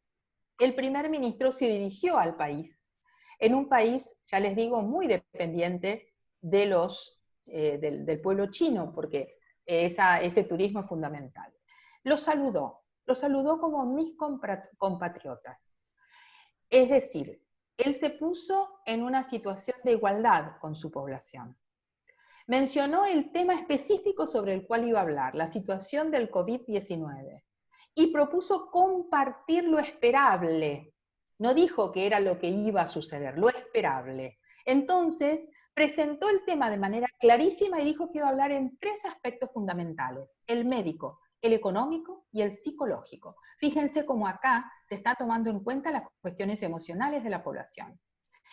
S1: el primer ministro se dirigió al país, en un país, ya les digo, muy dependiente de del pueblo chino, porque ese turismo es fundamental. Los saludó como mis compatriotas. Es decir, él se puso en una situación de igualdad con su población. Mencionó el tema específico sobre el cual iba a hablar, la situación del COVID-19, y propuso compartir lo esperable. No dijo que era lo que iba a suceder, lo esperable. Entonces, presentó el tema de manera clarísima y dijo que iba a hablar en tres aspectos fundamentales: el médico, el económico y el psicológico. Fíjense cómo acá se está tomando en cuenta las cuestiones emocionales de la población.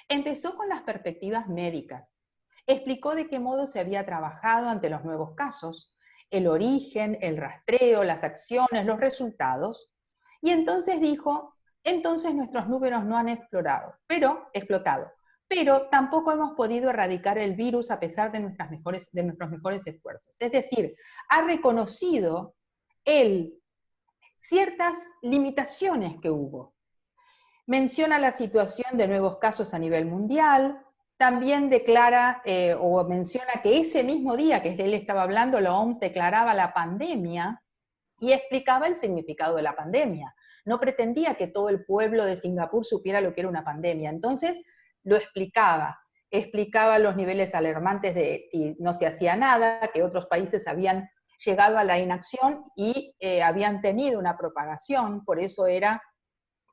S1: Empezó con las perspectivas médicas. Explicó de qué modo se había trabajado ante los nuevos casos, el origen, el rastreo, las acciones, los resultados. Y entonces dijo, entonces nuestros números no han explotado, pero tampoco hemos podido erradicar el virus a pesar de nuestros mejores esfuerzos. Es decir, ha reconocido él ciertas limitaciones que hubo. Menciona la situación de nuevos casos a nivel mundial, también declara o menciona que ese mismo día que él estaba hablando, la OMS declaraba la pandemia y explicaba el significado de la pandemia. No pretendía que todo el pueblo de Singapur supiera lo que era una pandemia, entonces lo explicaba los niveles alarmantes de si no se hacía nada, que otros países habían llegado a la inacción y habían tenido una propagación, por eso era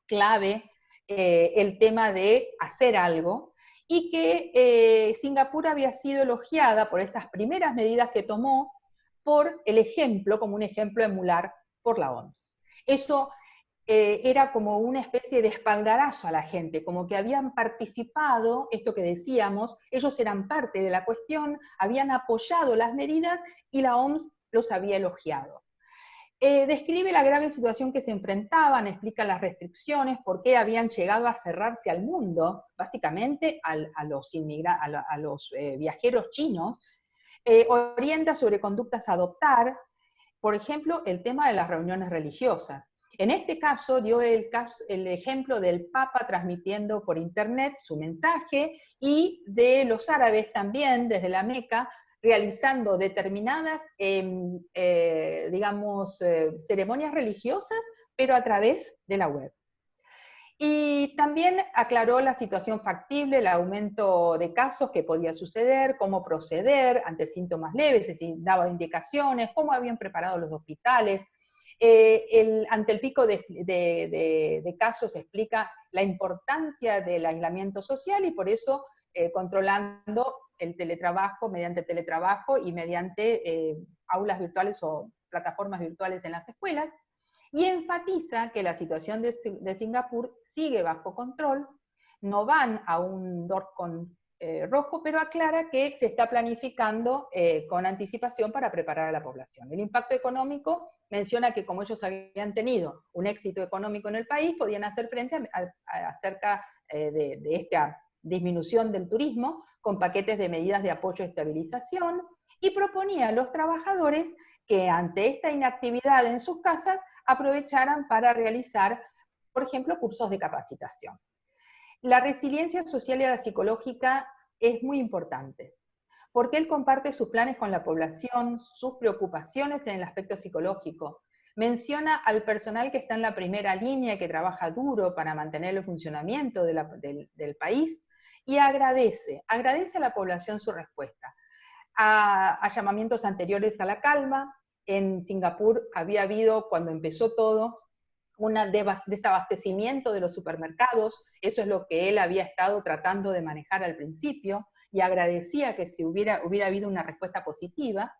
S1: clave el tema de hacer algo, y que Singapur había sido elogiada por estas primeras medidas que tomó, por el ejemplo, como un ejemplo a emular por la OMS. Eso era como una especie de espaldarazo a la gente, como que habían participado, esto que decíamos, ellos eran parte de la cuestión, habían apoyado las medidas y la OMS los había elogiado. Describe la grave situación que se enfrentaban, explica las restricciones, por qué habían llegado a cerrarse al mundo, básicamente a los viajeros chinos, orienta sobre conductas a adoptar, por ejemplo, el tema de las reuniones religiosas. En este caso dio el ejemplo del Papa transmitiendo por internet su mensaje y de los árabes también, desde la Meca, realizando determinadas, ceremonias religiosas, pero a través de la web. Y también aclaró la situación factible, el aumento de casos que podía suceder, cómo proceder ante síntomas leves, es decir, daba indicaciones, cómo habían preparado los hospitales. Ante el pico de casos explica la importancia del aislamiento social y por eso controlando el teletrabajo, mediante teletrabajo y mediante aulas virtuales o plataformas virtuales en las escuelas, y enfatiza que la situación de Singapur sigue bajo control, no van a un DORFCON rojo, pero aclara que se está planificando con anticipación para preparar a la población. El impacto económico menciona que como ellos habían tenido un éxito económico en el país, podían hacer frente acerca de esta disminución del turismo con paquetes de medidas de apoyo y estabilización, y proponía a los trabajadores que ante esta inactividad en sus casas aprovecharan para realizar, por ejemplo, cursos de capacitación. La resiliencia social y la psicológica es muy importante, porque él comparte sus planes con la población, sus preocupaciones en el aspecto psicológico. Menciona al personal que está en la primera línea y que trabaja duro para mantener el funcionamiento del país, y agradece a la población su respuesta. A llamamientos anteriores a la calma, en Singapur había habido, cuando empezó todo, un desabastecimiento de los supermercados, eso es lo que él había estado tratando de manejar al principio, y agradecía que si hubiera habido una respuesta positiva,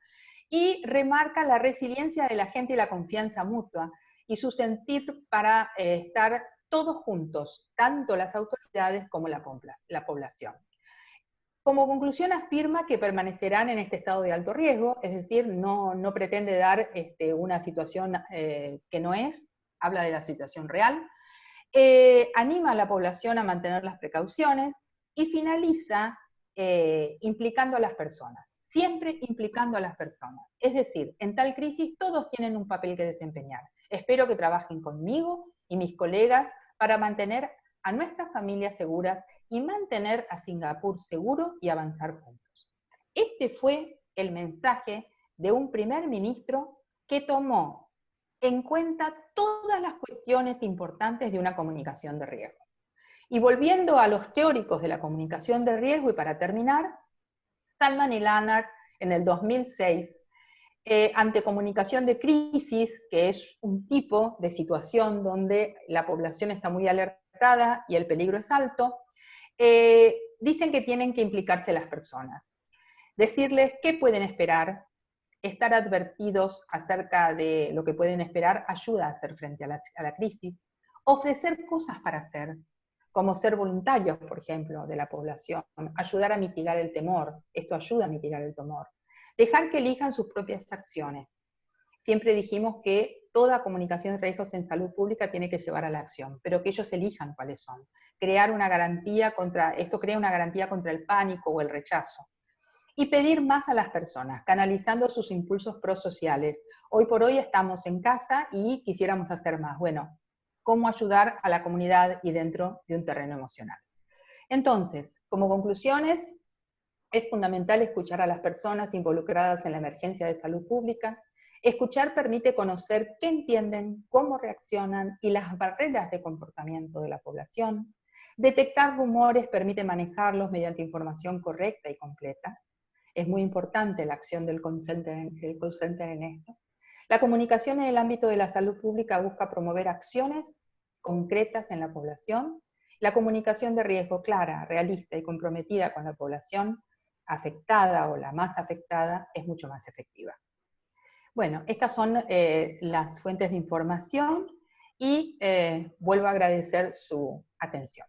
S1: y remarca la resiliencia de la gente y la confianza mutua, y su sentir para estar todos juntos, tanto las autoridades como la población. Como conclusión afirma que permanecerán en este estado de alto riesgo, es decir, no pretende dar una situación que no es, habla de la situación real, anima a la población a mantener las precauciones y finaliza implicando a las personas, siempre implicando a las personas. Es decir, en tal crisis todos tienen un papel que desempeñar. Espero que trabajen conmigo y mis colegas para mantener a nuestras familias seguras y mantener a Singapur seguro y avanzar juntos. Este fue el mensaje de un primer ministro que tomó en cuenta todas las cuestiones importantes de una comunicación de riesgo. Y volviendo a los teóricos de la comunicación de riesgo, y para terminar, Sandman y Lannard en el 2006, ante comunicación de crisis, que es un tipo de situación donde la población está muy alertada y el peligro es alto, dicen que tienen que implicarse las personas. Decirles qué pueden esperar, estar advertidos acerca de lo que pueden esperar ayuda a hacer frente a la crisis, ofrecer cosas para hacer, como ser voluntarios, por ejemplo, de la población, ayudar a mitigar el temor, esto ayuda a mitigar el temor, dejar que elijan sus propias acciones. Siempre dijimos que toda comunicación de riesgos en salud pública tiene que llevar a la acción, pero que ellos elijan cuáles son. Crear una garantía esto crea una garantía contra el pánico o el rechazo. Y pedir más a las personas, canalizando sus impulsos prosociales. Hoy por hoy estamos en casa y quisiéramos hacer más. Bueno, ¿cómo ayudar a la comunidad y dentro de un terreno emocional? Entonces, como conclusiones, es fundamental escuchar a las personas involucradas en la emergencia de salud pública. Escuchar permite conocer qué entienden, cómo reaccionan y las barreras de comportamiento de la población. Detectar rumores permite manejarlos mediante información correcta y completa. Es muy importante la acción del call center en esto. La comunicación en el ámbito de la salud pública busca promover acciones concretas en la población. La comunicación de riesgo clara, realista y comprometida con la población afectada o la más afectada es mucho más efectiva. Bueno, estas son las fuentes de información y vuelvo a agradecer su atención.